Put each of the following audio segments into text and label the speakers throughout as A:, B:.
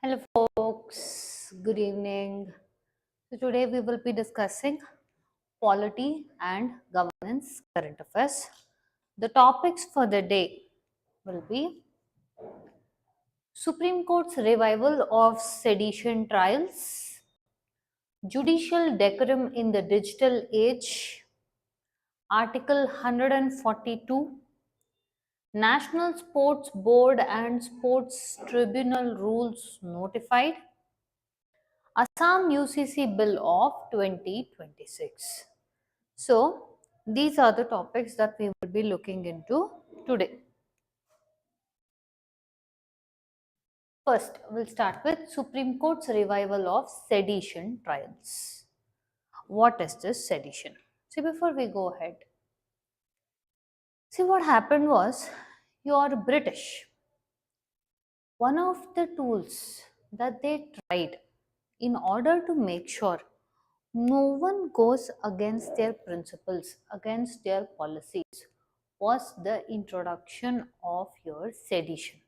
A: Hello folks, good evening. So today we will be discussing polity and governance current affairs. The topics for the day will be Supreme Court's revival of sedition trials, judicial decorum in the digital age, Article 142, National Sports Board and Sports Tribunal rules notified, Assam UCC Bill of 2026. So, these are the topics that we will be looking into today. First, we'll start with Supreme Court's revival of sedition trials. What is this sedition? See, before we go ahead, see what happened was you're British. One of the tools that they tried in order to make sure no one goes against their principles, against their policies, was the introduction of your sedition,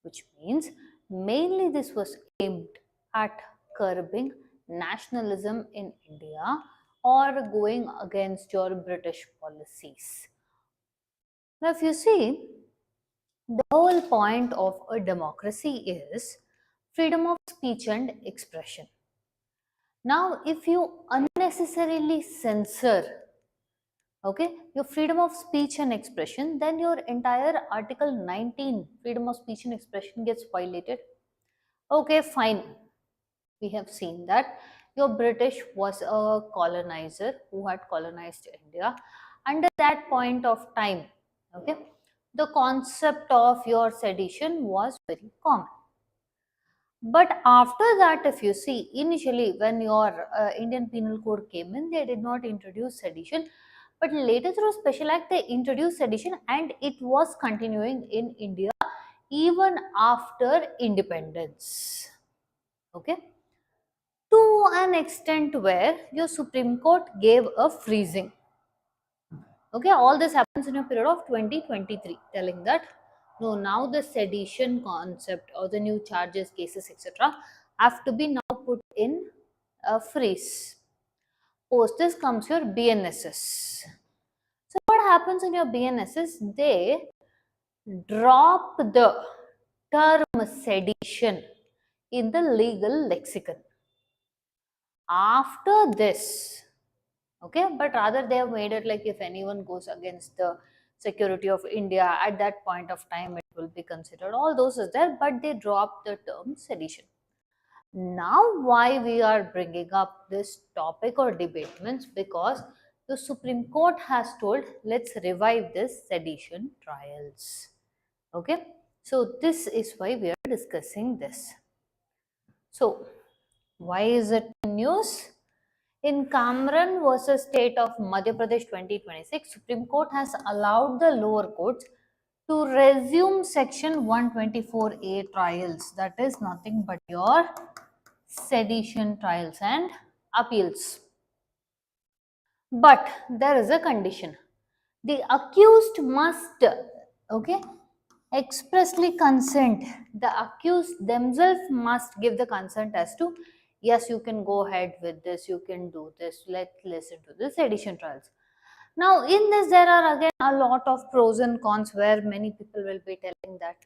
A: which means mainly this was aimed at curbing nationalism in India or going against your British policies. Now, if you see, the whole point of a democracy is freedom of speech and expression. Now, if you unnecessarily censor, okay, your freedom of speech and expression, then your entire Article 19, freedom of speech and expression, gets violated. Okay, fine. We have seen that your British was a colonizer who had colonized India. Under that point of time, okay, the concept of your sedition was very common. But after that, if you see, initially when your Indian Penal Code came in, they did not introduce sedition. But later through Special Act, they introduced sedition and it was continuing in India even after independence. Okay. To an extent where your Supreme Court gave a freezing. Okay, all this happens in a period of 2023, telling that no, now the sedition concept or the new charges, cases, etc., have to be now put in a freeze. Post this comes your BNSS. So, what happens in your BNSS? They drop the term sedition in the legal lexicon. After this, okay, but rather they have made it like if anyone goes against the security of India at that point of time, it will be considered. All those is there, but they dropped the term sedition. Now, why we are bringing up this topic or debate means because the Supreme Court has told let's revive this sedition trials. Okay, so this is why we are discussing this. So, why is it news? In Kamran versus State of Madhya Pradesh 2026, Supreme Court has allowed the lower courts to resume Section 124A trials. That is nothing but your sedition trials and appeals. But there is a condition. The accused must, okay, expressly consent. The accused themselves must give the consent as to yes, you can go ahead with this, you can do this, let's listen to the sedition trials. Now, in this, there are again a lot of pros and cons where many people will be telling that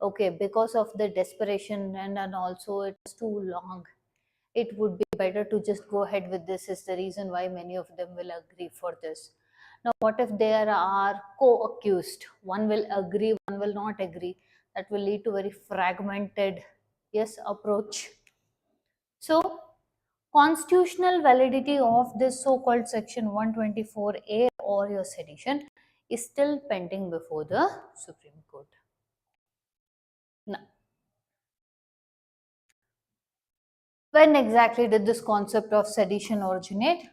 A: okay, because of the desperation and also it's too long, it would be better to just go ahead with this, is the reason why many of them will agree for this. Now, what if there are co-accused? One will agree, one will not agree. That will lead to very fragmented, yes, approach. So, constitutional validity of this so-called Section 124A or your sedition is still pending before the Supreme Court. Now, when exactly did this concept of sedition originate?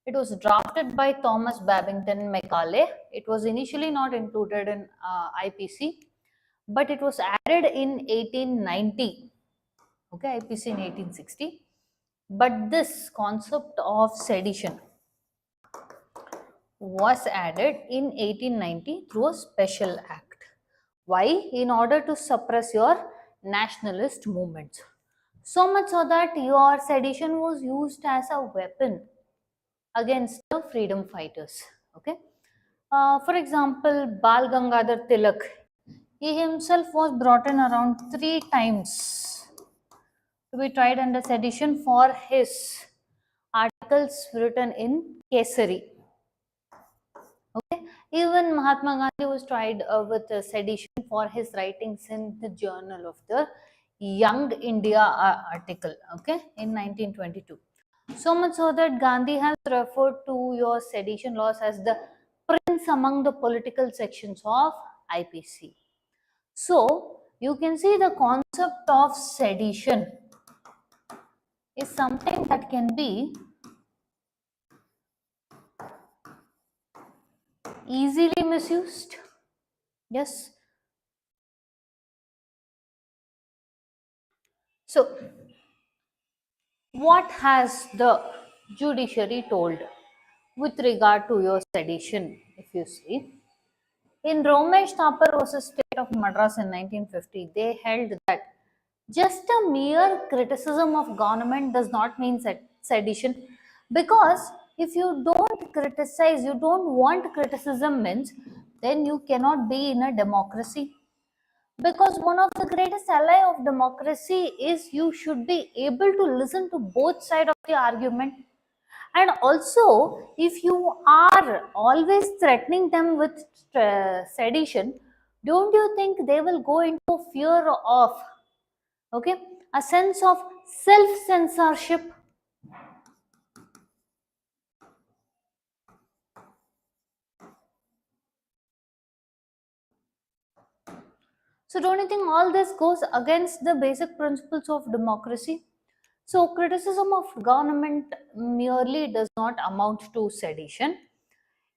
A: It was drafted by Thomas Babington Macaulay. It was initially not included in IPC, but it was added in 1890. Okay, IPC in 1860. But this concept of sedition was added in 1890 through a special act. Why? In order to suppress your nationalist movements. So much so that your sedition was used as a weapon against the freedom fighters. Okay. For example, Bal Gangadhar Tilak, he himself was brought in around 3 times to be tried under sedition for his articles written in Kesari. Okay. Even Mahatma Gandhi was tried with sedition for his writings in the Journal of the Young India article, okay, in 1922. So much so that Gandhi has referred to your sedition laws as the prince among the political sections of IPC. So you can see the concept of sedition is something that can be easily misused. Yes. So what has the judiciary told with regard to your sedition, if you see? In Romesh Thapar versus State of Madras in 1950, they held that just a mere criticism of government does not mean sedition, because if you don't criticize, you don't want criticism means, then you cannot be in a democracy. Because one of the greatest ally of democracy is you should be able to listen to both sides of the argument. And also, if you are always threatening them with sedition, don't you think they will go into fear of, okay, a sense of self censorship? So don't you think all this goes against the basic principles of democracy? So criticism of government merely does not amount to sedition.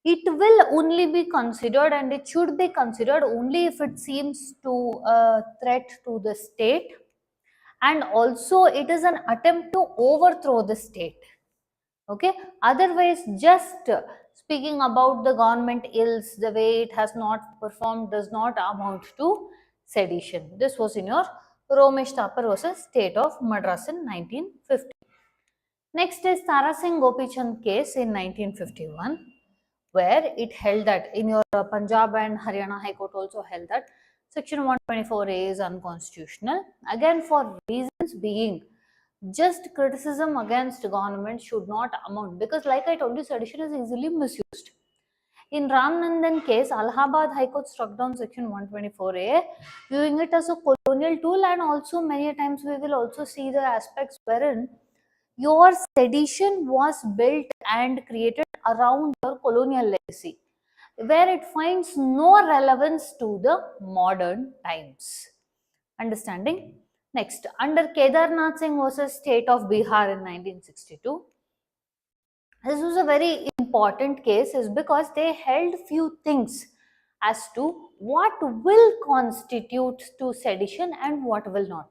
A: It will only be considered, and it should be considered only if it seems to a threat to the state, and also it is an attempt to overthrow the state. Okay, otherwise just speaking about the government ills the way it has not performed does not amount to sedition. This was in your Romesh Thapar versus State of Madras in 1950. Next is Tara Singh Gopichand case in 1951, where it held that in your Punjab and Haryana High Court also held that Section 124A is unconstitutional. Again, for reasons being, just criticism against government should not amount, because like I told you, sedition is easily misused. In Ram Nandan case, Allahabad High Court struck down Section 124A, viewing it as a colonial tool, and also many times we will also see the aspects wherein your sedition was built and created around your colonial legacy, where it finds no relevance to the modern times. Understanding? Next, under Kedarnath Singh versus State of Bihar in 1962, this was a very important case is because they held few things as to what will constitute to sedition and what will not.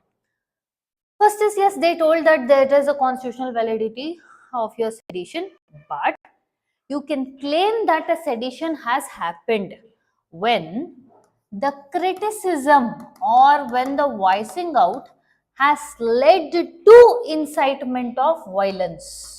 A: First is, yes, they told that there is a constitutional validity of your sedition, but you can claim that a sedition has happened when the criticism or when the voicing out has led to incitement of violence.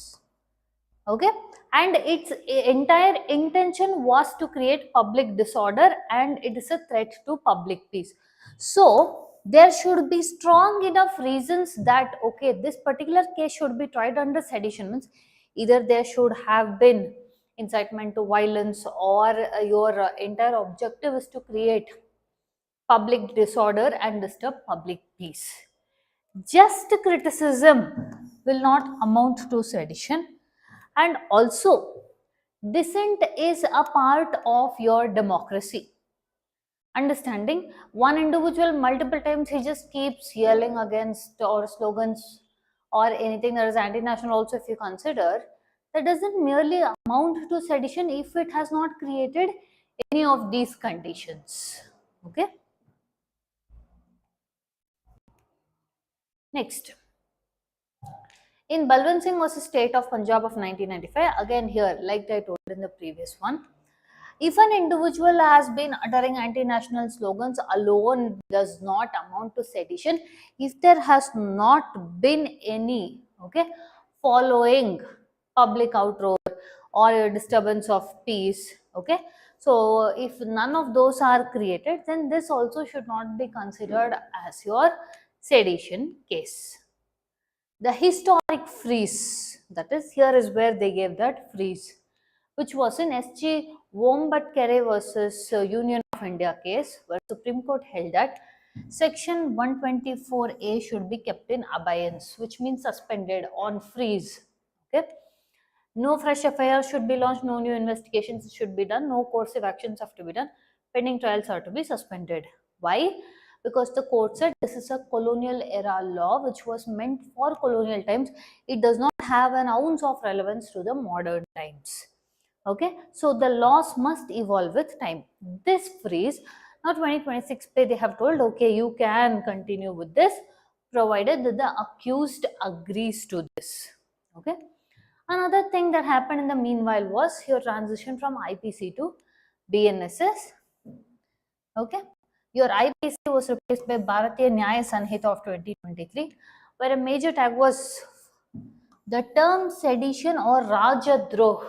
A: Okay, and its entire intention was to create public disorder and it is a threat to public peace. So there should be strong enough reasons that okay, this particular case should be tried under sedition, means either there should have been incitement to violence or your entire objective is to create public disorder and disturb public peace. Just criticism will not amount to sedition, and also dissent is a part of your democracy. Understanding, one individual multiple times he just keeps yelling against or slogans or anything that is anti-national also, if you consider, that doesn't merely amount to sedition if it has not created any of these conditions. Okay. Next, in Balwant Singh versus State of Punjab of 1995, again here, like I told in the previous one, If an individual has been uttering anti-national slogans alone does not amount to sedition if there has not been any, okay, following public outroar or a disturbance of peace, okay. So if none of those are created, then this also should not be considered as your sedition case. The historic freeze, that is, here is where they gave that freeze, which was in SG Wombatkere versus Union of India case, where Supreme Court held that Section 124A should be kept in abeyance, which means suspended on freeze. Okay. No fresh FIR should be launched, no new investigations should be done, no coercive actions have to be done, pending trials are to be suspended. Why? Because the court said this is a colonial era law which was meant for colonial times. It does not have an ounce of relevance to the modern times. Okay, so the laws must evolve with time. This freeze, now 2026 pay, they have told, okay, you can continue with this provided that the accused agrees to this. Okay. Another thing that happened in the meanwhile was your transition from IPC to BNSS. Okay. Your IPC was replaced by Bharatiya Nyaya Sanhita of 2023, where a major tag was the term sedition or Rajadroh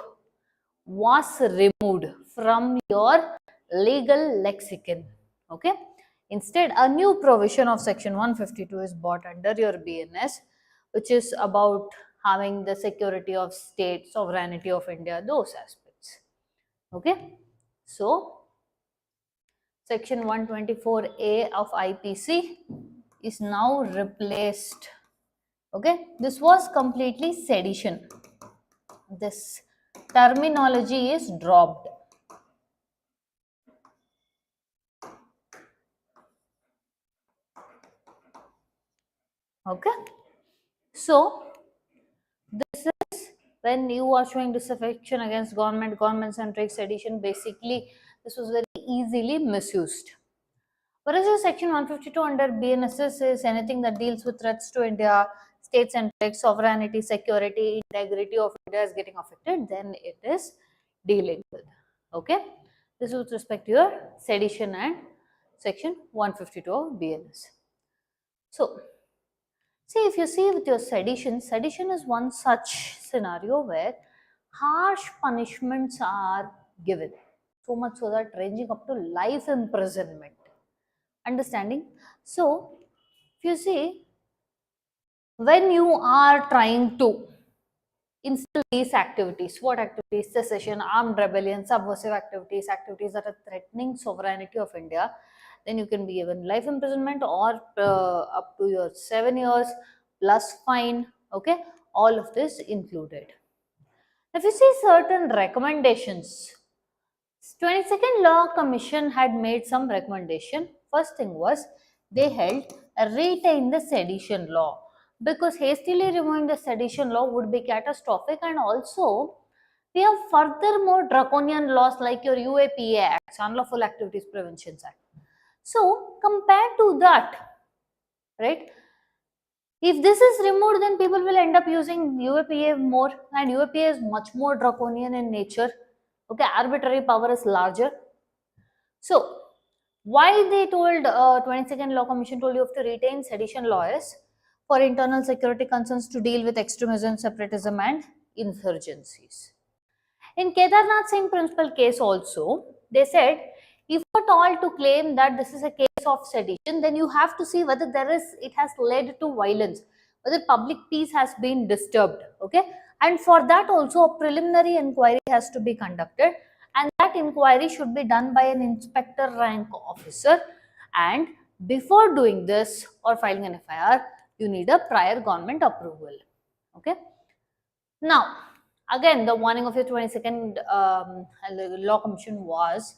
A: was removed from your legal lexicon. Okay. Instead, a new provision of section 152 is brought under your BNS, which is about having the security of state, sovereignty of India, those aspects. Okay. So, section 124A of IPC is now replaced. Okay. This was completely sedition. This terminology is dropped. Okay. So, this is when you are showing disaffection against government, government-centric sedition, basically this was very easily misused. Whereas your section 152 under BNSS is anything that deals with threats to India, state-centric, sovereignty, security, integrity of India is getting affected, then it is dealing with. Okay. This is with respect to your sedition and section 152 of BNS. So, see, if you see with your sedition, sedition is one such scenario where harsh punishments are given. So much so that ranging up to life imprisonment. Understanding? So, if you see, when you are trying to instill these activities, what activities? Secession, armed rebellion, subversive activities, activities that are threatening sovereignty of India, then you can be given life imprisonment or up to your 7 years plus fine. Okay, all of this included. If you see certain recommendations, 22nd Law Commission had made some recommendation. First thing was they held retain the sedition law, because hastily removing the sedition law would be catastrophic, and also we have further more draconian laws like your UAPA Act, Unlawful Activities Prevention Act. So compared to that, right, if this is removed, then people will end up using UAPA more, and UAPA is much more draconian in nature. Okay, arbitrary power is larger. So, why they told 22nd Law Commission told you have to retain sedition law is for internal security concerns to deal with extremism, separatism, and insurgencies. In Kedarnath Singh principal case also, they said if at all to claim that this is a case of sedition, then you have to see whether it has led to violence, whether public peace has been disturbed. Okay, and for that also a preliminary inquiry has to be conducted, and that inquiry should be done by an inspector rank officer. And before doing this or filing an FIR, you need a prior government approval. Okay. Now, again, the warning of your 22nd Law Commission was,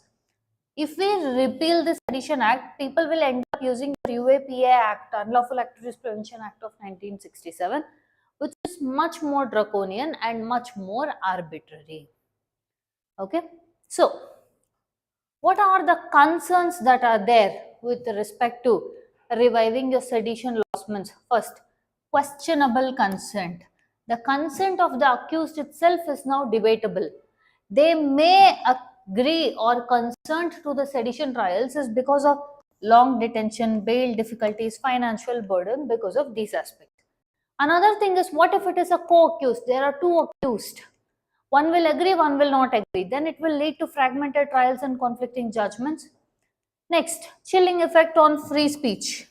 A: if we repeal this Sedition Act, people will end up using the UAPA Act, Unlawful Activities Prevention Act of 1967, which is much more draconian and much more arbitrary. Okay, so what are the concerns that are there with respect to reviving your sedition laws? Means first, questionable consent. The consent of the accused itself is now debatable. They may agree or consent to the sedition trials is because of long detention, bail difficulties, financial burden because of these aspects. Another thing is, what if it is a co-accused? There are two accused. One will agree, one will not agree. Then it will lead to fragmented trials and conflicting judgments. Next, chilling effect on free speech.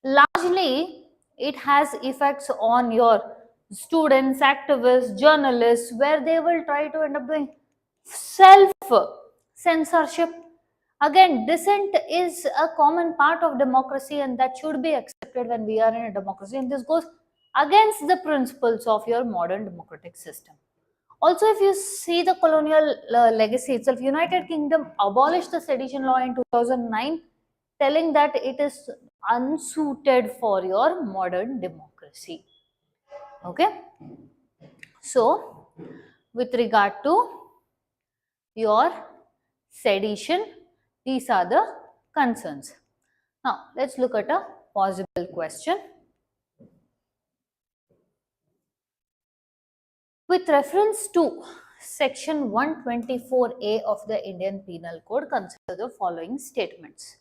A: Largely, it has effects on your students, activists, journalists, where they will try to end up doing self censorship. Again, dissent is a common part of democracy and that should be accepted when we are in a democracy, and this goes against the principles of your modern democratic system. Also, if you see the colonial legacy itself, United Kingdom abolished the sedition law in 2009, telling that it is unsuited for your modern democracy. Okay. So, with regard to your sedition, these are the concerns. Now, let's look at a possible question. With reference to section 124A of the Indian Penal Code, consider the following statements.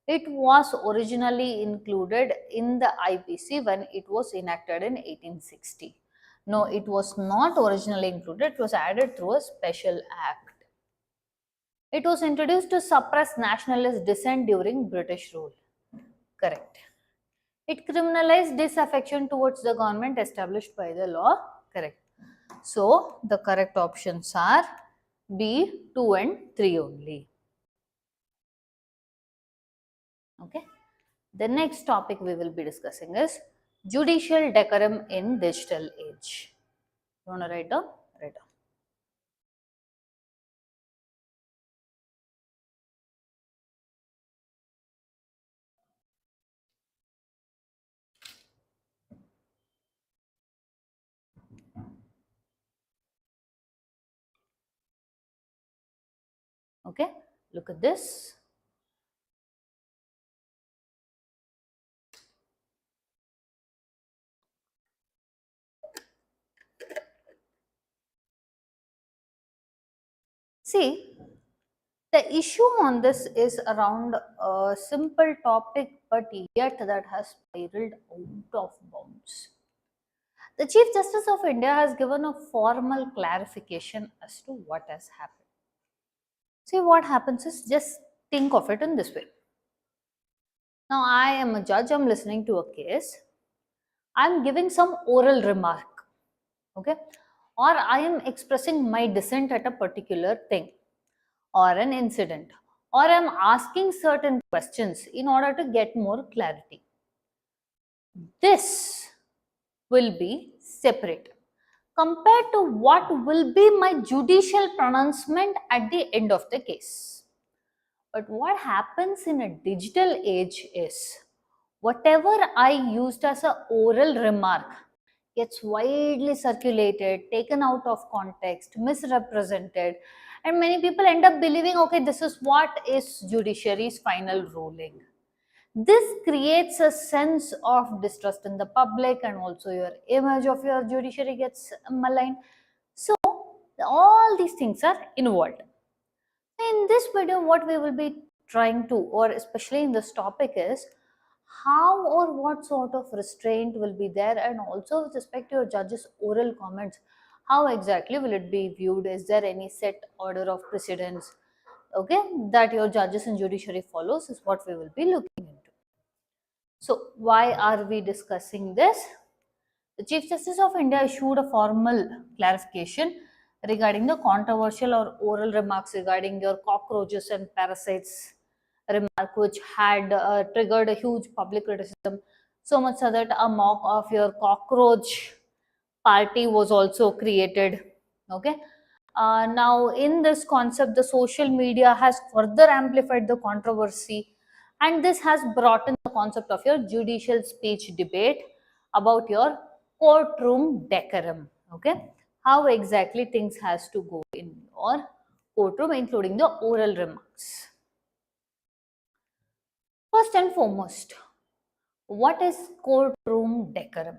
A: It was originally included in the IPC when it was enacted in 1860. No, it was not originally included, it was added through a special act. It was introduced to suppress nationalist dissent during British rule. Correct. It criminalized disaffection towards the government established by the law. Correct. So, the correct options are B, 2 and 3 only. Okay. The next topic we will be discussing is judicial decorum in digital age. You want to write down? Write down. Okay. Look at this. See, the issue on this is around a simple topic, but yet that has spiraled out of bounds. The Chief Justice of India has given a formal clarification as to what has happened. See, what happens is, just think of it in this way. Now, I am a judge, I'm listening to a case, I'm giving some oral remark, okay, or I am expressing my dissent at a particular thing or an incident, or I'm asking certain questions in order to get more clarity. This will be separate compared to what will be my judicial pronouncement at the end of the case. But what happens in a digital age is, whatever I used as an oral remark gets widely circulated, taken out of context, misrepresented, and many people end up believing, okay, this is what is judiciary's final ruling. This creates a sense of distrust in the public, and also your image of your judiciary gets maligned. So, all these things are involved. In this video, what we will be trying to, or especially in this topic, is how or what sort of restraint will be there, and also with respect to your judge's oral comments, how exactly will it be viewed? Is there any set order of precedence, okay, that your judges and judiciary follows, is what we will be looking into. So, why are we discussing this? The Chief Justice of India issued a formal clarification regarding the controversial or oral remarks regarding your cockroaches and parasites remark, which had triggered a huge public criticism, so much so that a mock of your cockroach party was also created. Okay. Now, in this concept, the social media has further amplified the controversy, and this has brought in the concept of your judicial speech debate about your courtroom decorum. Okay, how exactly things has to go in your courtroom, including the oral remarks. First and foremost, what is courtroom decorum?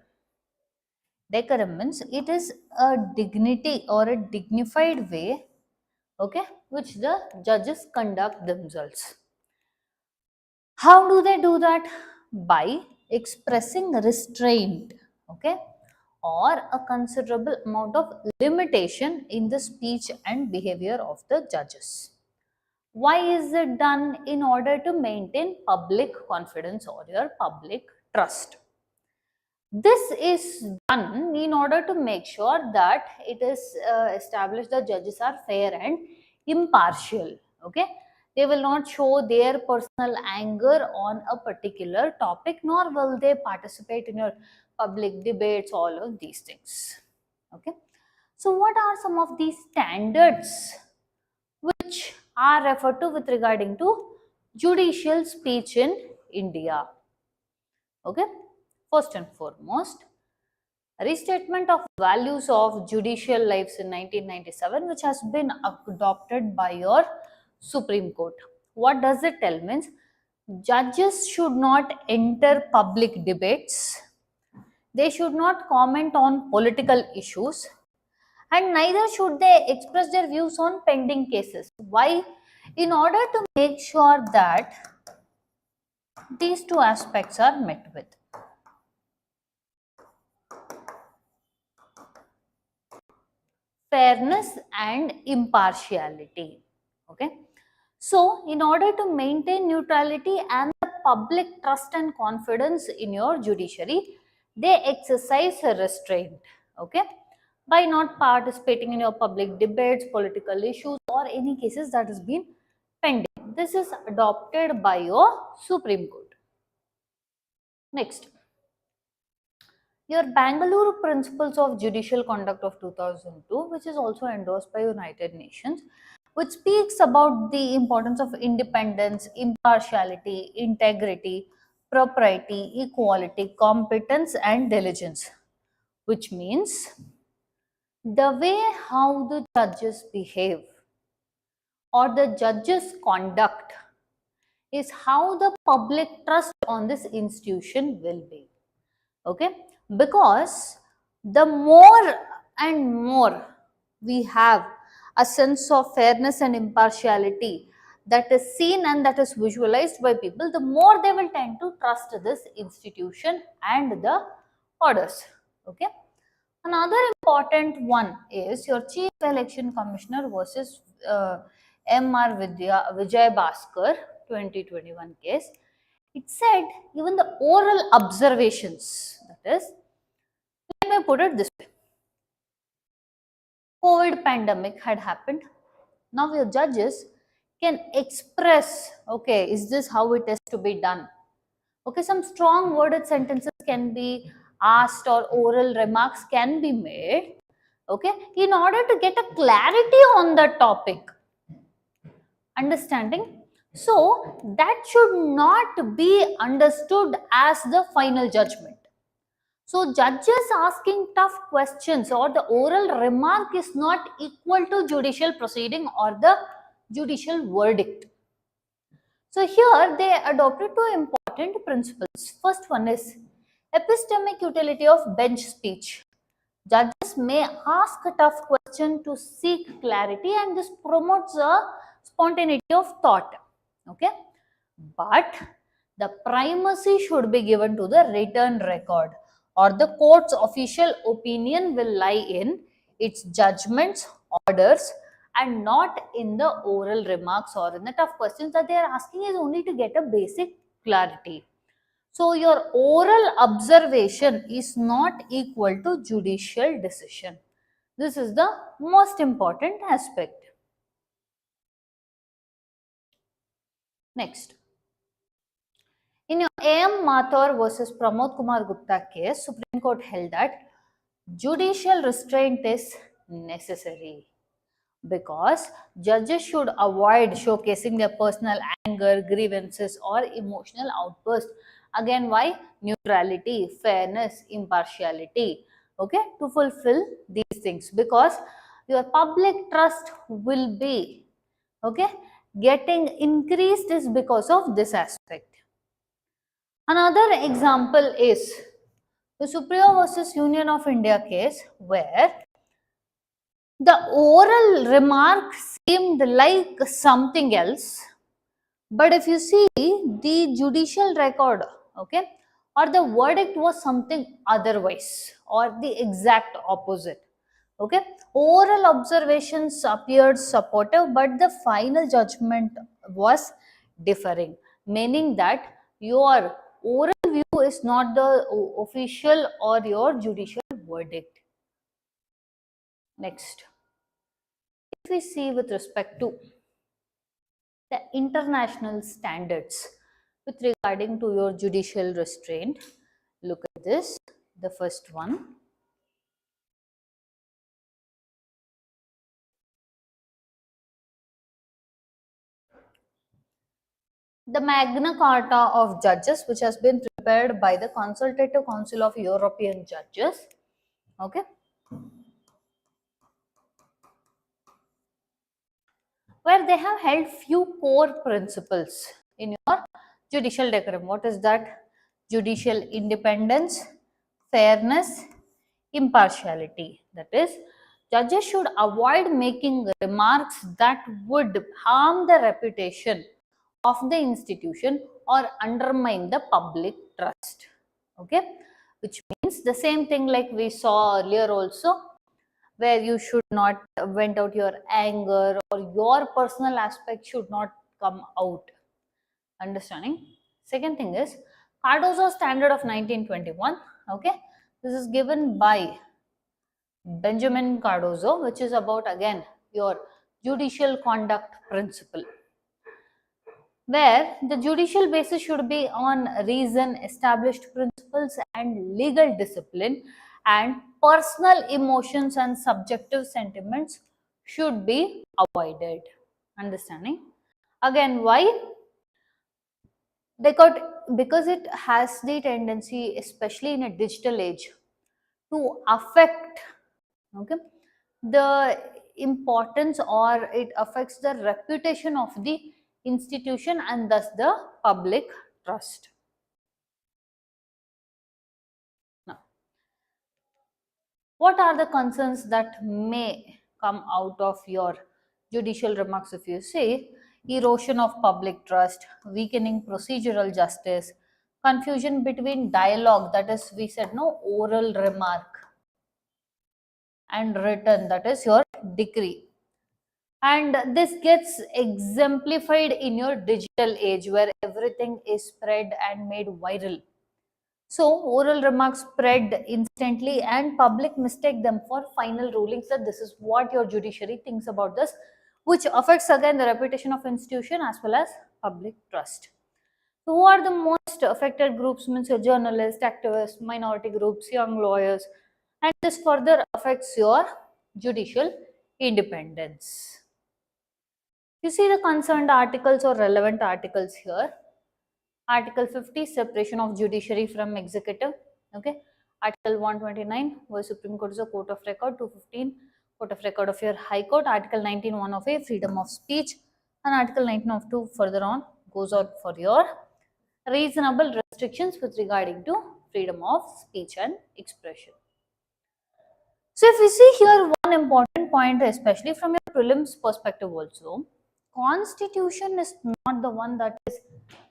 A: Decorum means it is a dignity or a dignified way okay, which the judges conduct themselves. How do they do that? By expressing restraint, okay, or a considerable amount of limitation in the speech and behavior of the judges. Why is it done? In order to maintain public confidence or your public trust. This is done in order to make sure that it is established that judges are fair and impartial. Okay, they will not show their personal anger on a particular topic, nor will they participate in your public debates, all of these things. Okay, so what are some of these standards which are referred to with regarding to judicial speech in India? Okay, first and foremost, restatement of values of judicial lives in 1997, which has been adopted by your Supreme Court. What does it tell? Means judges should not enter public debates, they should not comment on political issues, and neither should they express their views on pending cases. Why? In order to make sure that these two aspects are met with. Fairness and impartiality. Okay. So, in order to maintain neutrality and the public trust and confidence in your judiciary, they exercise a restraint. Okay. By not participating in your public debates, political issues, or any cases that has been pending. This is adopted by your Supreme Court. Next, your Bengaluru Principles of Judicial Conduct of 2002, which is also endorsed by United Nations, which speaks about the importance of independence, impartiality, integrity, propriety, equality, competence, and diligence, which means the way how the judges behave or the judges conduct is how the public trust on this institution will be. Okay, because the more and more we have a sense of fairness and impartiality that is seen and that is visualized by people, the more they will tend to trust this institution and the orders. Okay, another important one is your Chief Election Commissioner versus MR Vijay Bhaskar 2021 case. It said even the oral observations, that is, let me put it this way. COVID pandemic had happened. Now your judges can express, okay, is this how it is to be done? Okay, some strong worded sentences can be asked or oral remarks can be made, okay, in order to get a clarity on the topic. Understanding? So that should not be understood as the final judgment. So judges asking tough questions or the oral remark is not equal to judicial proceeding or the judicial verdict. So here they adopted two important principles. First one is epistemic utility of bench speech. Judges may ask a tough question to seek clarity and this promotes a spontaneity of thought. Okay, but the primacy should be given to the written record or the court's official opinion will lie in its judgments, orders, and not in the oral remarks or in the tough questions that they are asking is only to get a basic clarity. So your oral observation is not equal to judicial decision. This is the most important aspect. Next. In your A.M. Mathur versus Pramod Kumar Gupta case, Supreme Court held that judicial restraint is necessary because judges should avoid showcasing their personal anger, grievances, or emotional outbursts. Again, why? Neutrality, fairness, impartiality. Okay, to fulfill these things because your public trust will be getting increased is because of this aspect. Another example is the Supreme versus Union of India case where The oral remark seemed like something else, but if you see the judicial record, okay, or the verdict was something otherwise or the exact opposite. Okay, oral observations appeared supportive, but the final judgment was differing, meaning that your oral view is not the official or your judicial verdict. Next, if we see with respect to the international standards with regarding to your judicial restraint, look at this. The first one, the Magna Carta of Judges, which has been prepared by the Consultative Council of European Judges. Okay, where they have held few core principles in your judicial decorum. What is that? Judicial independence, fairness, impartiality. That is, judges should avoid making remarks that would harm the reputation of the institution or undermine the public trust. Okay, which means the same thing like we saw earlier also, where you should not vent out your anger or your personal aspect should not come out. Understanding? Second thing is Cardozo Standard of 1921. Okay, this is given by Benjamin Cardozo, which is about again your judicial conduct principle, where the judicial basis should be on reason, established principles, and legal discipline, and personal emotions and subjective sentiments should be avoided. Understanding? Again, why? Because, because it has the tendency, especially in a digital age, to affect, okay, the importance, or it affects the reputation of the institution and thus the public trust. Now, what are the concerns that may come out of your judicial remarks? If you say erosion of public trust, weakening procedural justice, confusion between dialogue, that is we said no, oral remark, and written, that is your decree. And this gets exemplified in your digital age where everything is spread and made viral. So oral remarks spread instantly and public mistake them for final rulings, that this is what your judiciary thinks about this, which affects again the reputation of institution as well as public trust. So who are the most affected groups? Means your journalists, activists, minority groups, young lawyers, and this further affects your judicial independence. You see the concerned articles or relevant articles here. Article 50, separation of judiciary from executive. Okay. Article 129, where Supreme Court is a court of record. 215, court of record of your High Court. Article 19, 1 of A, freedom of speech. And Article 19 of 2 further on goes out for your reasonable restrictions with regarding to freedom of speech and expression. So if we see here one important point, especially from your prelims perspective also, constitution is not the one that is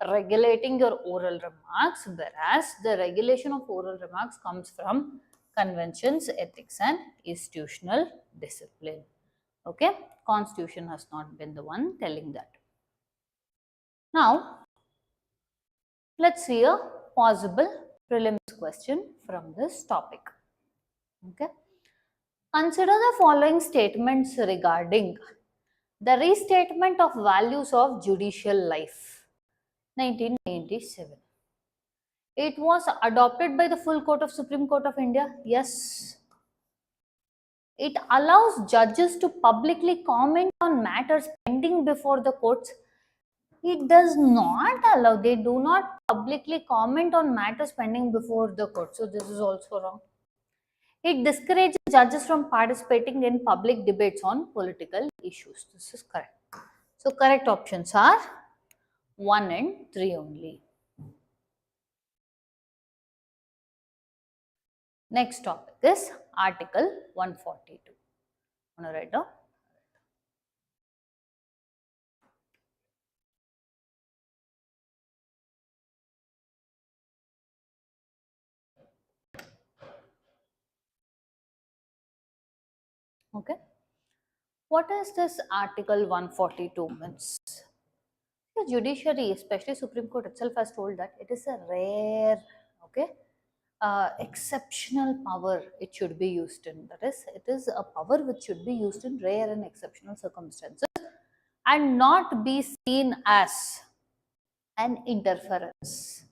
A: regulating your oral remarks, whereas the regulation of oral remarks comes from conventions, ethics and institutional discipline. Okay, constitution has not been the one telling that. Now, let's see a possible prelims question from this topic. Okay. Consider the following statements regarding the restatement of values of judicial life, 1997. It was adopted by the full court of Supreme Court of India. Yes. It allows judges to publicly comment on matters pending before the courts. It does not allow, they do not publicly comment on matters pending before the court. So this is also wrong. It discourages judges from participating in public debates on political issues. This is correct. So correct options are 1 and 3 only. Next topic is Article 142. Want to write down? Okay. What is this Article 142 means? The judiciary, especially Supreme Court itself, has told that it is a rare, okay, exceptional power it should be used in. That is, it is a power which should be used in rare and exceptional circumstances and not be seen as an interference.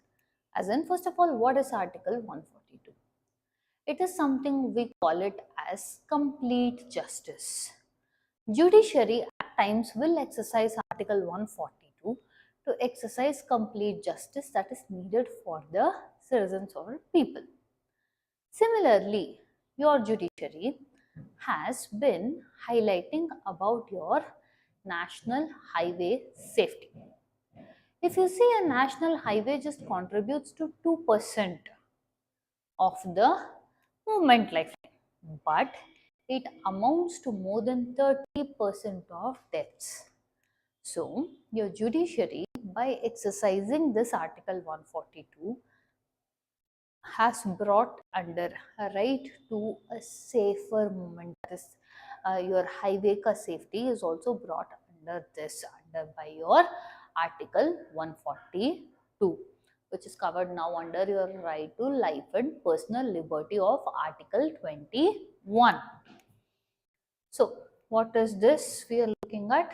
A: As in, first of all, what is Article 142? It is something we call it as complete justice. Judiciary at times will exercise Article 142 to exercise complete justice that is needed for the citizens or people. Similarly, your judiciary has been highlighting about your national highway safety. If you see, a national highway just contributes to 2% of the movement lifeline, but it amounts to more than 30% of deaths. So, your judiciary, by exercising this Article 142, has brought under a right to a safer movement. That is, your highway ka safety is also brought under this, under by your Article 142, which is covered now under your right to life and personal liberty of Article 21. So, what is this we are looking at?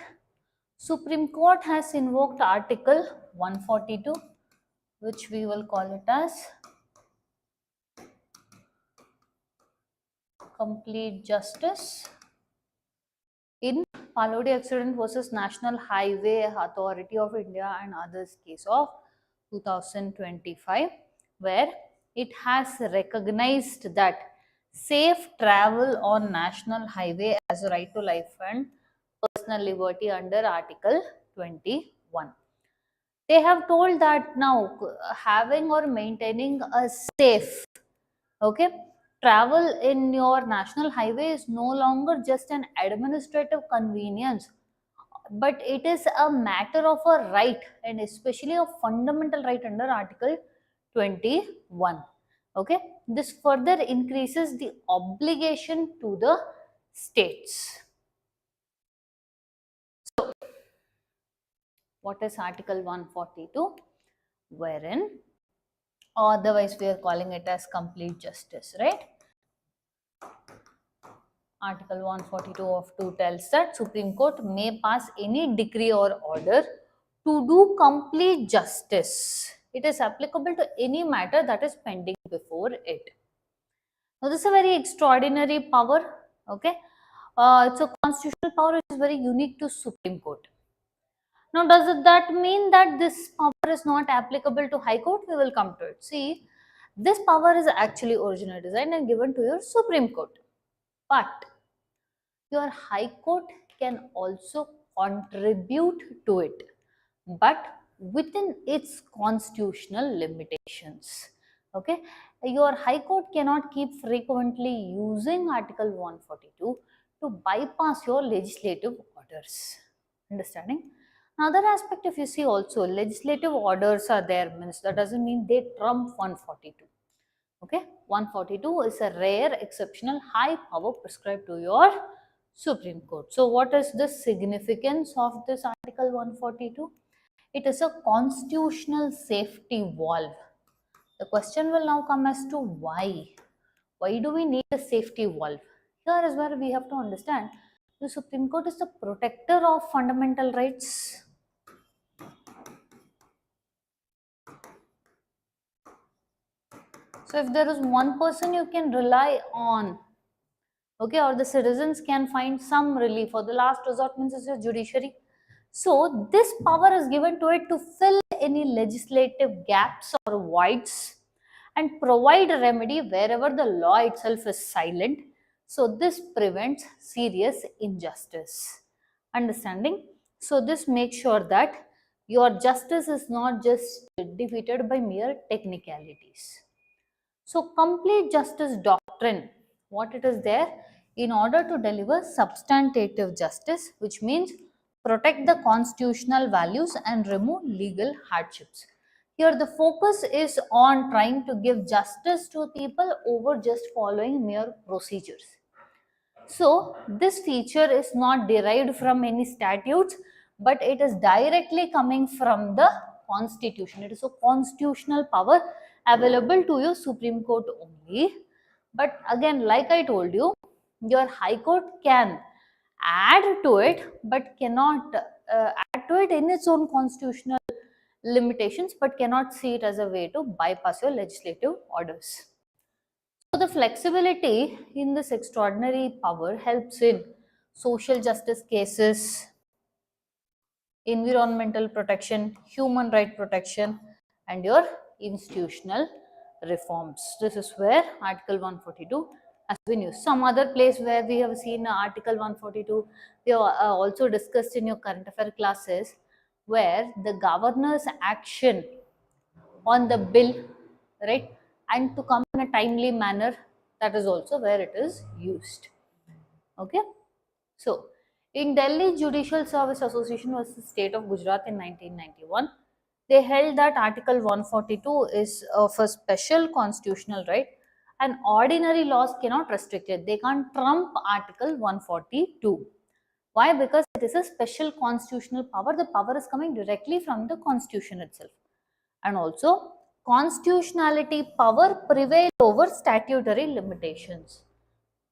A: Supreme Court has invoked Article 142, which we will call it as complete justice in Polity accident versus National Highway Authority of India and others case of 2025, where it has recognized that safe travel on national highway as a right to life and personal liberty under Article 21. They have told that now having or maintaining a safe, okay, travel in your national highway is no longer just an administrative convenience, but it is a matter of a right and especially a fundamental right under Article 21. Okay, this further increases the obligation to the states. So, what is Article 142? Wherein, otherwise we are calling it as complete justice, right? Article 142 of 2 tells that Supreme Court may pass any decree or order to do complete justice. It is applicable to any matter that is pending before it. Now, this is a very extraordinary power. Okay, it's a constitutional power which is very unique to Supreme Court. Now, does that mean that this power is not applicable to High Court? We will come to it. See, this power is actually originally designed and given to your Supreme Court, but your High Court can also contribute to it, but within its constitutional limitations. Okay, your High Court cannot keep frequently using Article 142 to bypass your legislative orders. Understanding? Another aspect, if you see also, legislative orders are there, means that doesn't mean they trump 142. Okay, 142 is a rare, exceptional, high power prescribed to your Supreme Court. So, what is the significance of this Article 142? It is a constitutional safety valve. The question will now come as to why. Why do we need a safety valve? Here is where we have to understand the Supreme Court is the protector of fundamental rights. So, if there is one person you can rely on, okay, or the citizens can find some relief, or the last resort means is your judiciary. So, this power is given to it to fill any legislative gaps or voids and provide a remedy wherever the law itself is silent. So, this prevents serious injustice. Understanding? So, this makes sure that your justice is not just defeated by mere technicalities. So, complete justice doctrine, what it is there? in order to deliver substantive justice, which means protect the constitutional values and remove legal hardships. Here the focus is on trying to give justice to people over just following mere procedures. So this feature is not derived from any statutes, but it is directly coming from the constitution. It is a constitutional power available to your Supreme Court only. But again, like I told you, your High Court can add to it, but cannot add to it in its own constitutional limitations, but cannot see it as a way to bypass your legislative orders. So the flexibility in this extraordinary power helps in social justice cases, environmental protection, human right protection, and your institutional reforms. This is where Article 142 has been used. Some other place where we have seen Article 142, we have also discussed in your current affair classes, where the governor's action on the bill, right, and to come in a timely manner, that is also where it is used. Okay. So, in Delhi, Judicial Service Association was the state of Gujarat in 1991. They held that Article 142 is of a special constitutional right and ordinary laws cannot restrict it. They can't trump Article 142. Why? Because it is a special constitutional power. The power is coming directly from the constitution itself. And also, constitutionality power prevail over statutory limitations.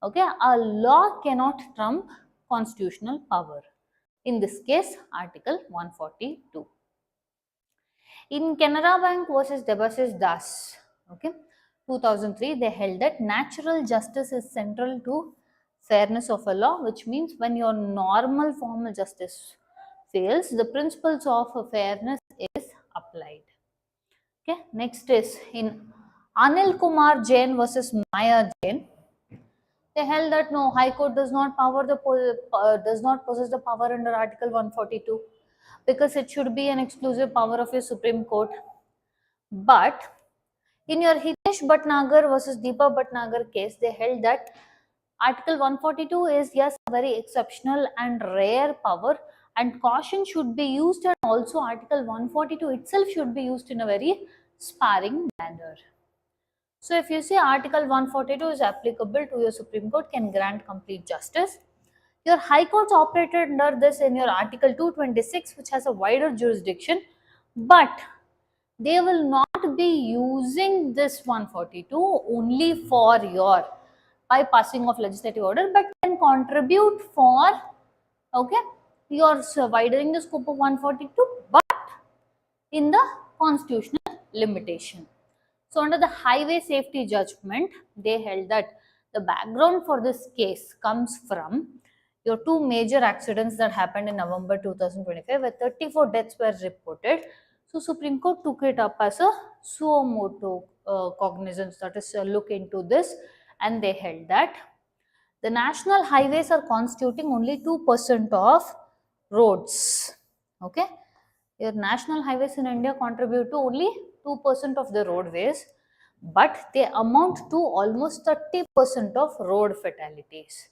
A: Okay, a law cannot trump constitutional power. In this case, Article 142. In Canara Bank versus Debashish Das, okay, 2003, they held that natural justice is central to fairness of a law, which means when your normal formal justice fails, the principles of fairness is applied. Okay, next is in Anil Kumar Jain versus Maya Jain. They held that no, High Court does not does not possess the power under Article 142 because it should be an exclusive power of your Supreme Court. But in your Hitesh Bhatnagar versus Deepa Bhatnagar case, they held that Article 142 is yes a very exceptional and rare power, and caution should be used, and also Article 142 itself should be used in a very sparing manner. So if you say Article 142 is applicable to your Supreme Court, can grant complete justice. Your High Courts operated under this in your Article 226, which has a wider jurisdiction, but they will not be using this 142 only for your bypassing of legislative order, but can contribute for, okay, your widening the scope of 142, but in the constitutional limitation. So under the highway safety judgment, they held that the background for this case comes from your two major accidents that happened in November 2025, where 34 deaths were reported. So Supreme Court took it up as a suo motu cognizance, that is look into this, and they held that the national highways are constituting only 2% of roads. Okay, your national highways in India contribute to only 2% of the roadways, but they amount to almost 30% of road fatalities.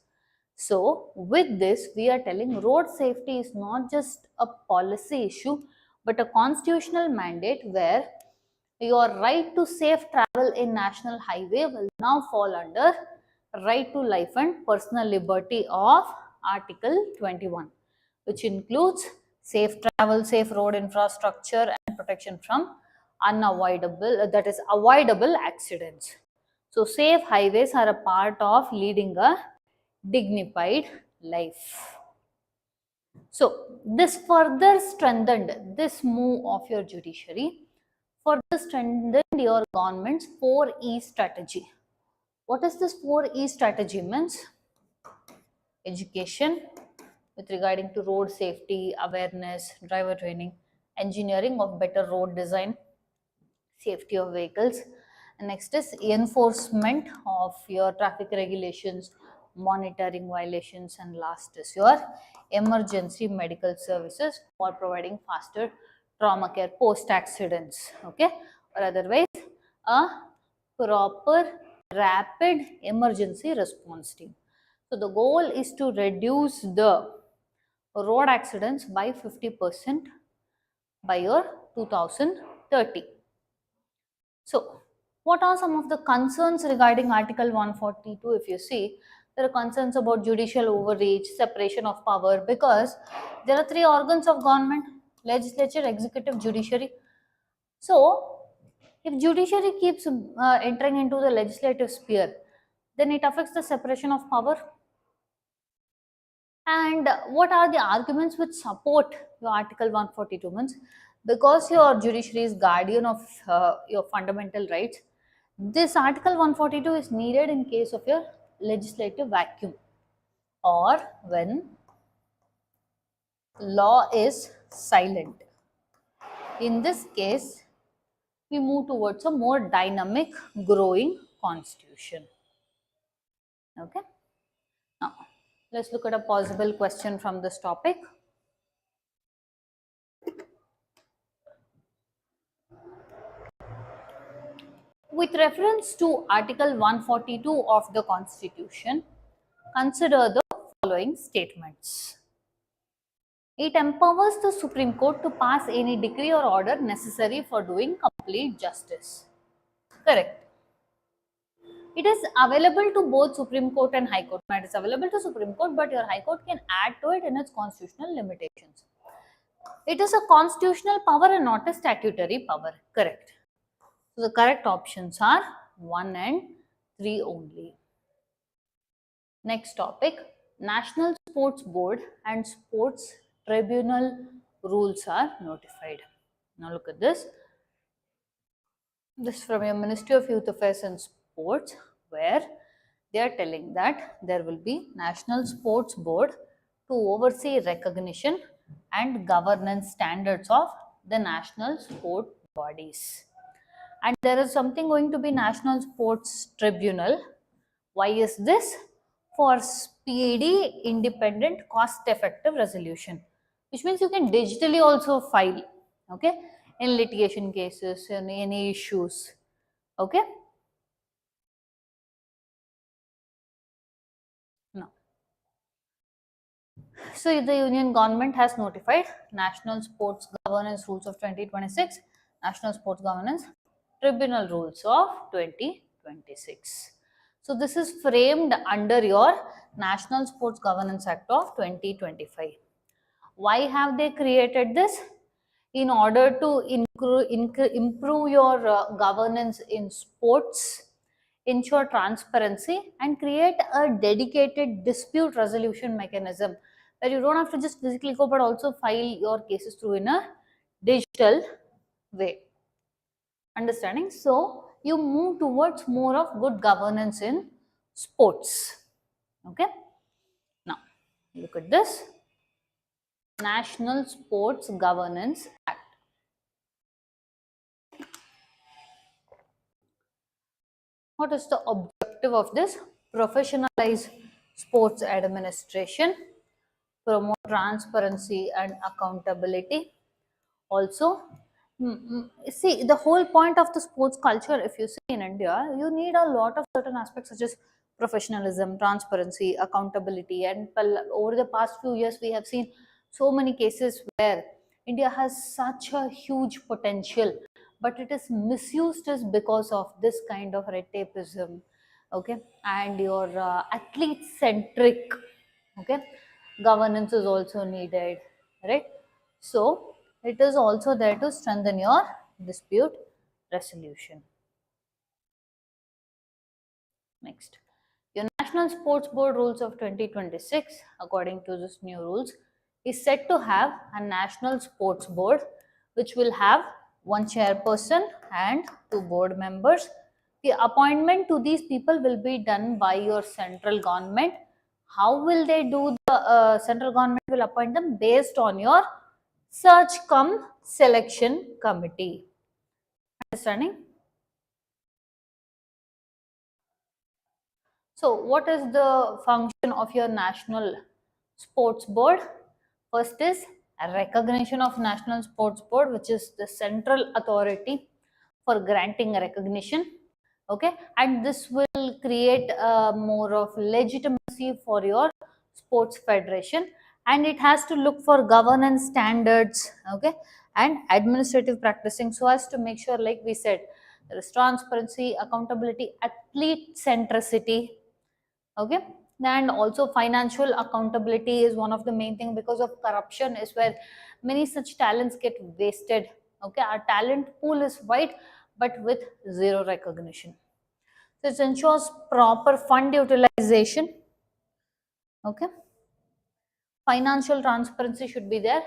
A: So, with this, we are telling road safety is not just a policy issue, but a constitutional mandate where your right to safe travel in national highway will now fall under right to life and personal liberty of Article 21, which includes safe travel, safe road infrastructure, and protection from unavoidable, that is avoidable accidents. So safe highways are a part of leading a dignified life. So this further strengthened this move of your judiciary, further strengthened your government's 4E strategy. What is this 4E strategy means? Education with regarding to road safety, awareness, driver training, engineering of better road design, safety of vehicles. And next is enforcement of your traffic regulations, monitoring violations, and last is your emergency medical services for providing faster trauma care post accidents, okay, or otherwise a proper rapid emergency response team. So the goal is to reduce the road accidents by 50% by year 2030. So what are some of the concerns regarding Article 142? If you see, there are concerns about judicial overreach, separation of power, because there are three organs of government: legislature, executive, judiciary. So if judiciary keeps entering into the legislative sphere, then it affects the separation of power. And what are the arguments which support your Article 142? Means because your judiciary is guardian of your fundamental rights, this Article 142 is needed in case of your legislative vacuum, or when law is silent. In this case, we move towards a more dynamic, growing constitution. Okay. Now, let's look at a possible question from this topic. With reference to Article 142 of the Constitution, consider the following statements. It empowers the Supreme Court to pass any decree or order necessary for doing complete justice. Correct. It is available to both Supreme Court and High Court. It is available to Supreme Court, but your High Court can add to it in its constitutional limitations. It is a constitutional power and not a statutory power. Correct. So the correct options are 1 and 3 only. Next topic, National Sports Board and Sports Tribunal rules are notified. Now look at this. This is from your Ministry of Youth Affairs and Sports, where they are telling that there will be National Sports Board to oversee recognition and governance standards of the national sport bodies. And there is something going to be National Sports Tribunal. Why is this? For speedy, independent, cost-effective resolution, which means you can digitally also file, okay, in litigation cases, in any issues, okay. Now, so the Union government has notified National Sports Governance Rules of 2026, National Sports Governance Tribunal Rules of 2026. So this is framed under your National Sports Governance Act of 2025. Why have they created this? In order to improve your governance in sports, ensure transparency, and create a dedicated dispute resolution mechanism where you don't have to just physically go but also file your cases through in a digital way. Understanding? So you move towards more of good governance in sports. Okay. Now look at this. National Sports Governance Act. What is the objective of this? Professionalize sports administration, promote transparency and accountability. Also, see, the whole point of the sports culture, if you see in India, you need a lot of certain aspects such as professionalism, transparency, accountability, and over the past few years, we have seen so many cases where India has such a huge potential, but it is misused is because of this kind of red tapeism, okay, and your athlete centric, okay, governance is also needed, right? So it is also there to strengthen your dispute resolution. Next, your National Sports Board rules of 2026, according to this new rules, is set to have a National Sports Board which will have one chairperson and two board members. The appointment to these people will be done by your central government. How will they do? The central government will appoint them based on your search cum selection committee. Understanding? So what is the function of your National Sports Board? First is a recognition of National Sports Board, which is the central authority for granting recognition, okay, and this will create more of legitimacy legitimacy for your sports federation, and it has to look for governance standards, okay, and administrative practicing, so as to make sure, like we said, there is transparency, accountability, athlete centricity, okay, and also financial accountability is one of the main thing, because of corruption is where many such talents get wasted, okay. Our talent pool is wide but with zero recognition, so it ensures proper fund utilization, okay. Financial transparency should be there,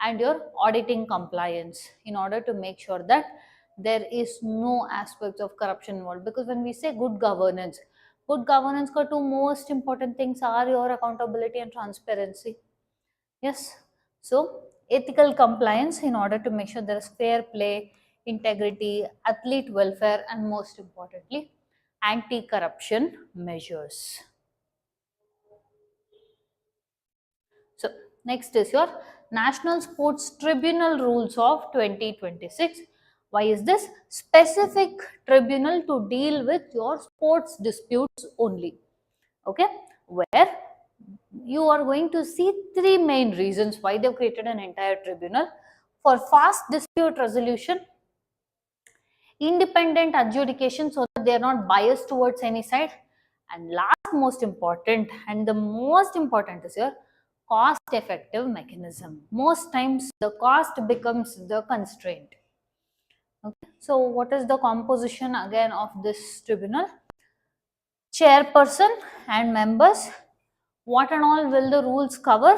A: and your auditing compliance, in order to make sure that there is no aspects of corruption involved, because when we say good governance ka two most important things are your accountability and transparency, yes. So ethical compliance, in order to make sure there is fair play, integrity, athlete welfare, and most importantly anti-corruption measures. So next is your National Sports Tribunal Rules of 2026. Why is this? Specific tribunal to deal with your sports disputes only. Okay, where you are going to see three main reasons why they've created an entire tribunal: for fast dispute resolution, independent adjudication so that they are not biased towards any side, and last most important, and the most important is your cost effective mechanism. Most times the cost becomes the constraint, okay. So what is the composition again of this tribunal? Chairperson and members. What and all will the rules cover?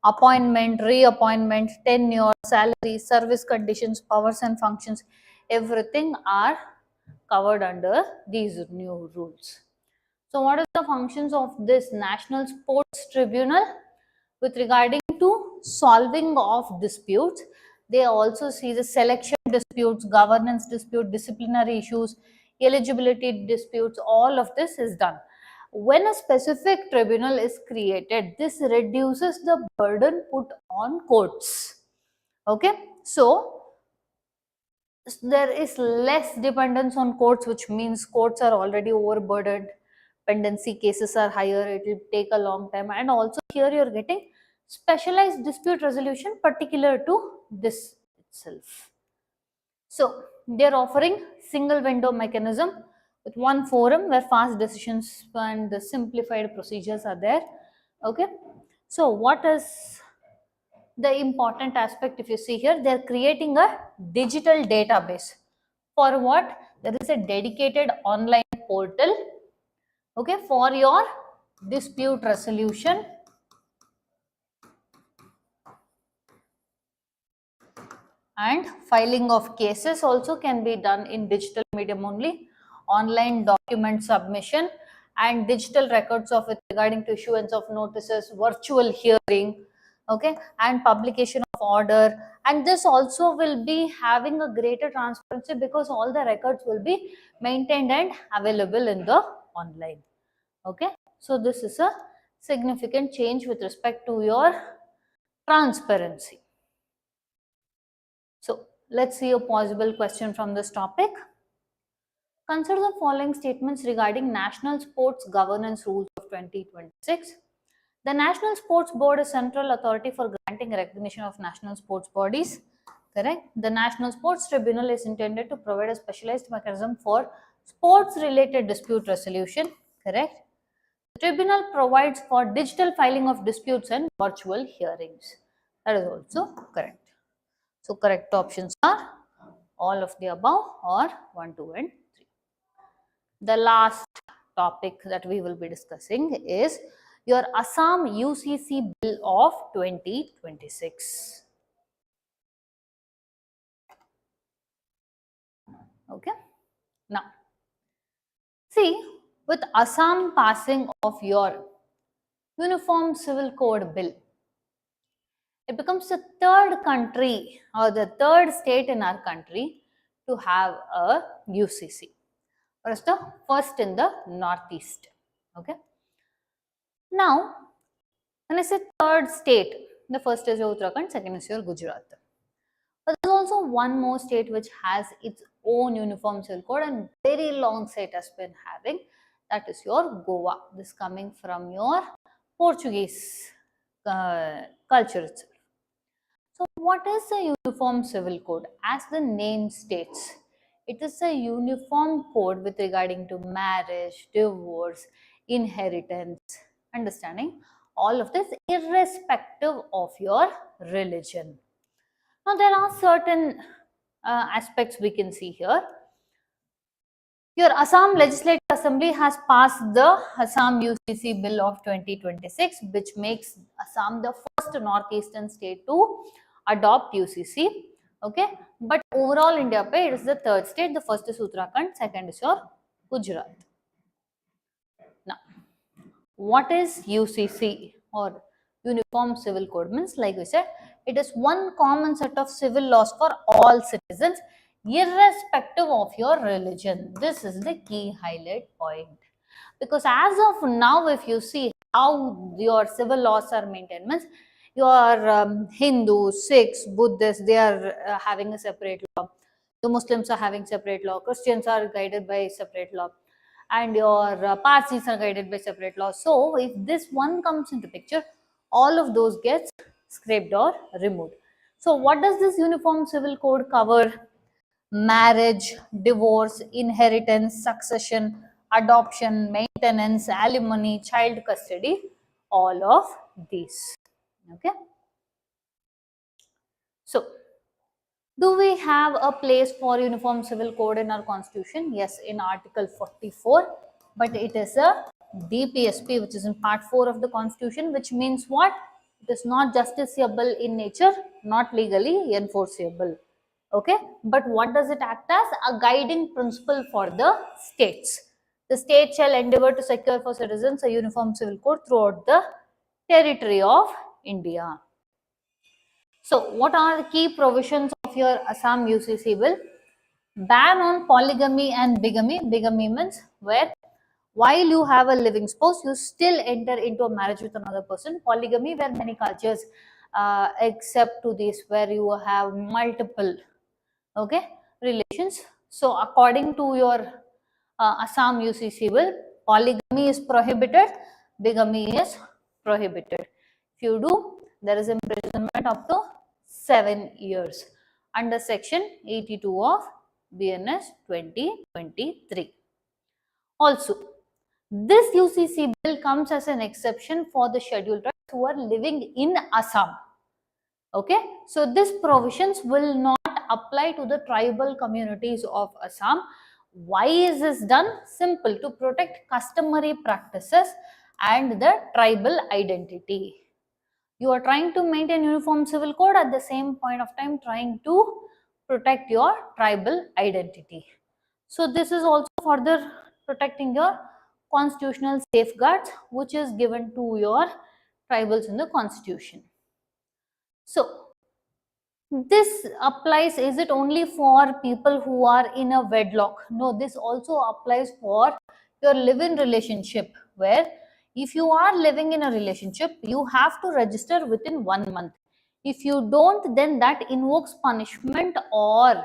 A: Appointment, reappointment, tenure, salary, service conditions, powers and functions, everything are covered under these new rules. So what are the functions of this National Sports Tribunal? With regarding to solving of disputes, they also see the selection disputes, governance dispute, disciplinary issues, eligibility disputes, all of this is done. When a specific tribunal is created, this reduces the burden put on courts, okay. So there is less dependence on courts, which means courts are already overburdened, pendency cases are higher, it will take a long time, and also here you are getting specialized dispute resolution particular to this itself. So they are offering single window mechanism with one forum where fast decisions and the simplified procedures are there, okay. So what is the important aspect? If you see here, they are creating a digital database. For what? There is a dedicated online portal, okay, for your dispute resolution, and filing of cases also can be done in digital medium only, online document submission and digital records of it regarding to issuance of notices, virtual hearing, okay, and publication of order. And this also will be having a greater transparency, because all the records will be maintained and available in the online, okay. So this is a significant change with respect to your transparency. So let's see a possible question from this topic. Consider the following statements regarding National Sports Governance Rules of 2026. The National Sports Board is central authority for granting recognition of national sports bodies. Correct. The National Sports Tribunal is intended to provide a specialized mechanism for sports related dispute resolution. Correct. The tribunal provides for digital filing of disputes and virtual hearings. That is also correct. So correct options are all of the above or 1, 2 and 3. The last topic that we will be discussing is your Assam UCC Bill of 2026. Okay. Now, see, with Assam passing of your Uniform Civil Code Bill, it becomes the third country or the third state in our country to have a UCC. Whereas the first in the northeast. Okay. Now, when I say third state, the first is your Uttarakhand, second is your Gujarat. But there's also one more state which has its own uniform civil code and very long state has been having. that is your Goa. This coming from your Portuguese culture itself. So what is the Uniform Civil Code? As the name states, it is a uniform code with regarding to marriage, divorce, inheritance, understanding all of this irrespective of your religion. Now there are certain aspects we can see here. Your Assam Legislative Assembly has passed the Assam UCC Bill of 2026, which makes Assam the first northeastern state to adopt UCC. Okay, but overall India pe it is the third state. The first is Uttarakhand, second is your Gujarat. Now, what is UCC or Uniform Civil Code? Means, like we said, it is one common set of civil laws for all citizens irrespective of your religion. This is the key highlight point, because as of now, if you see how your civil laws are maintained, means your Hindus, Sikhs, Buddhists, they are having a separate law. The Muslims are having separate law. Christians are guided by separate law, and your Parsis are guided by separate law. So if this one comes into picture, all of those gets scraped or removed. So what does this Uniform Civil Code cover? Marriage, divorce, inheritance, succession, adoption, maintenance, alimony, child custody, all of these. Okay. So, do we have a place for Uniform Civil Code in our constitution? Yes, in Article 44, but it is a DPSP, which is in Part 4 of the constitution, which means what? It is not justiciable in nature, not legally enforceable. Okay, but what does it act as? A guiding principle for the states. The state shall endeavor to secure for citizens a uniform civil code throughout the territory of India. So what are the key provisions of your Assam UCC bill? Ban on polygamy and bigamy. Bigamy means where while you have a living spouse, you still enter into a marriage with another person. Polygamy, where many cultures accept to this, where you have multiple relations. So according to your Assam UCC bill, polygamy is prohibited, bigamy is prohibited. If you do, there is imprisonment up to 7 years under section 82 of BNS 2023. Also, this UCC bill comes as an exception for the scheduled tribes who are living in Assam. Okay, so these provisions will not apply to the tribal communities of Assam. Why is this done? Simple, to protect customary practices and the tribal identity. You are trying to maintain uniform civil code, at the same point of time trying to protect your tribal identity. So this is also further protecting your constitutional safeguards, which is given to your tribals in the constitution. So this applies, is it only for people who are in a wedlock? No, this also applies for your live-in relationship, where if you are living in a relationship, you have to register within 1 month. If you don't, then that invokes punishment or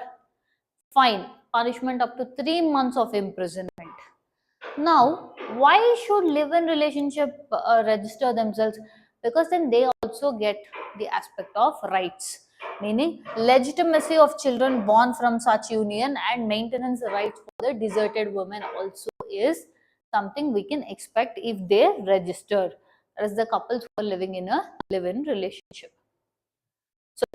A: fine, punishment up to 3 months of imprisonment. Now, why should live-in relationship register themselves? Because then they also get the aspect of rights, meaning legitimacy of children born from such union and maintenance rights for the deserted women also is something we can expect if they register as the couples who are living in a live-in relationship. So,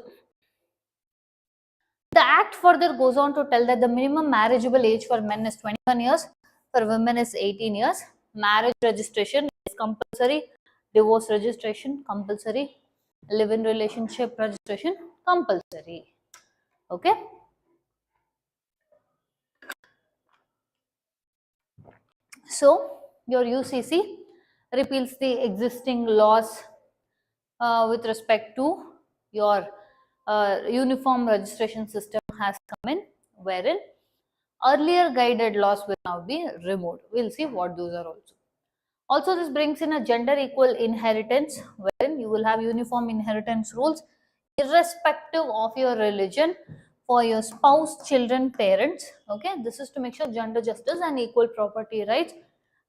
A: the act further goes on to tell that the minimum marriageable age for men is 21 years, for women is 18 years. Marriage registration is compulsory, divorce registration compulsory, live-in relationship registration compulsory. Okay. So your UCC repeals the existing laws with respect to your uniform registration system has come in, wherein earlier guided laws will now be removed. We'll see what those are also. Also, this brings in a gender equal inheritance, wherein you will have uniform inheritance rules irrespective of your religion for your spouse, children, parents. Okay, this is to make sure gender justice and equal property rights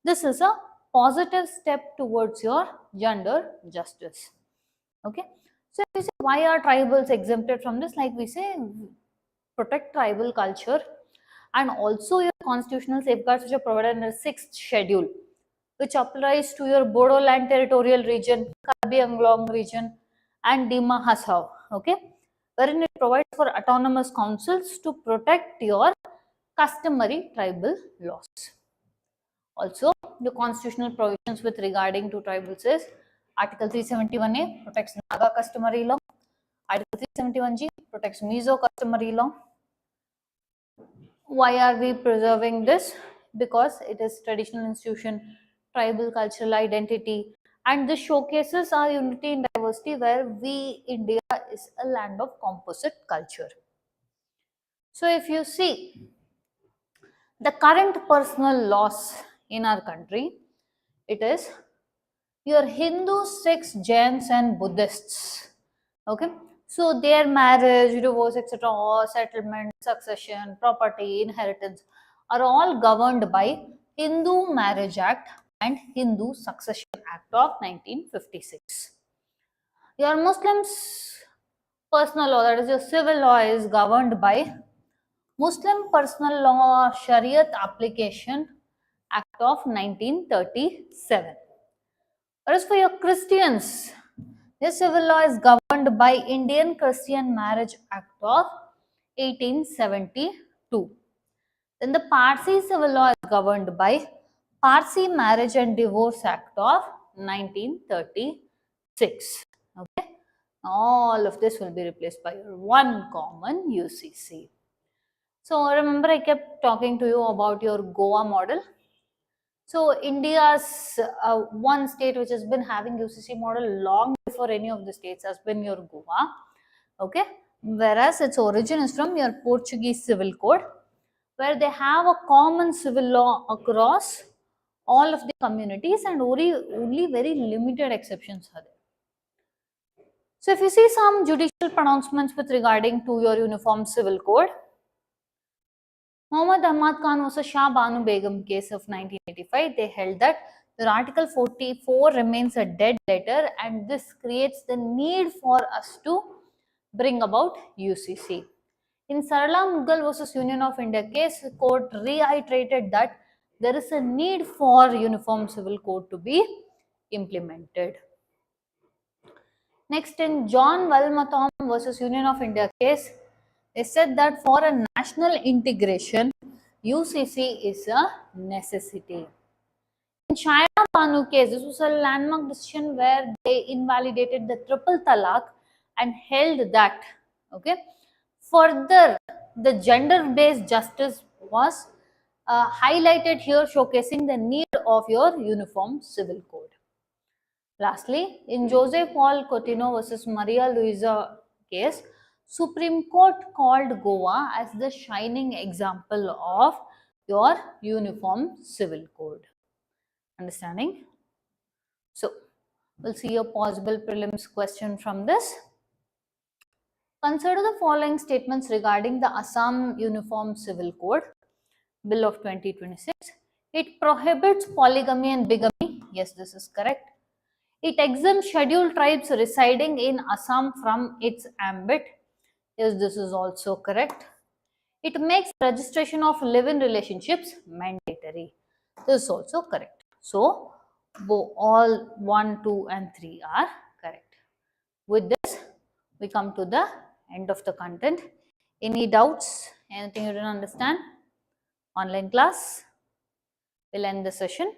A: This is a positive step towards your gender justice. Okay. So if we say why are tribals exempted from this, like we say, protect tribal culture, and also your constitutional safeguards which are provided in the 6th schedule, which applies to your Bodoland territorial region, Karbi Anglong region, and Dima Hasao. Okay, wherein it provides for autonomous councils to protect your customary tribal laws. Also, the constitutional provisions with regarding to tribals is Article 371A protects Naga customary law, Article 371G protects Mizo customary law. Why are we preserving this? Because it is traditional institution, tribal cultural identity, and this showcases our unity in diversity, where we, India, is a land of composite culture. So if you see the current personal laws in our country, it is your Hindus, Sikhs, Jains and Buddhists. Okay, so their marriage, divorce, etc., or settlement, succession, property, inheritance are all governed by Hindu Marriage Act and Hindu Succession Act of 1956. Your Muslims personal law, that is your civil law, is governed by Muslim Personal Law Shariat Application Act of 1937. Whereas for your Christians, this civil law is governed by Indian Christian Marriage Act of 1872. Then the Parsi civil law is governed by Parsi Marriage and Divorce Act of 1936. Okay, all of this will be replaced by your one common UCC. So remember, I kept talking to you about your Goa model. So India's one state which has been having UCC model long before any of the states has been your Goa. Okay, whereas its origin is from your Portuguese civil code, where they have a common civil law across all of the communities, and only very limited exceptions are there. So if you see some judicial pronouncements with regarding to your uniform civil code, Muhammad Ahmad Khan versus Shah Banu Begum case of 1985, they held that the Article 44 remains a dead letter, and this creates the need for us to bring about UCC. In Sarala Mughal versus Union of India case, the court reiterated that there is a need for uniform civil code to be implemented. Next, in John Walmatham versus Union of India case, they said that for a national integration, UCC is a necessity. In China Banu case, this was a landmark decision where they invalidated the triple talaq and held that, okay, further the gender-based justice was highlighted here, showcasing the need of your uniform civil code. Lastly, in Jose Paul Coutinho versus Maria Luisa case, Supreme Court called Goa as the shining example of your uniform civil code. Understanding? So, we'll see a possible prelims question from this. Consider the following statements regarding the Assam Uniform Civil Code, Bill of 2026. It prohibits polygamy and bigamy. Yes, this is correct. It exempts scheduled tribes residing in Assam from its ambit. Yes, this is also correct. It makes registration of live-in relationships mandatory. This is also correct. So, all 1, 2 and 3 are correct. With this, we come to the end of the content. Any doubts? Anything you didn't understand? Online class? We'll end the session.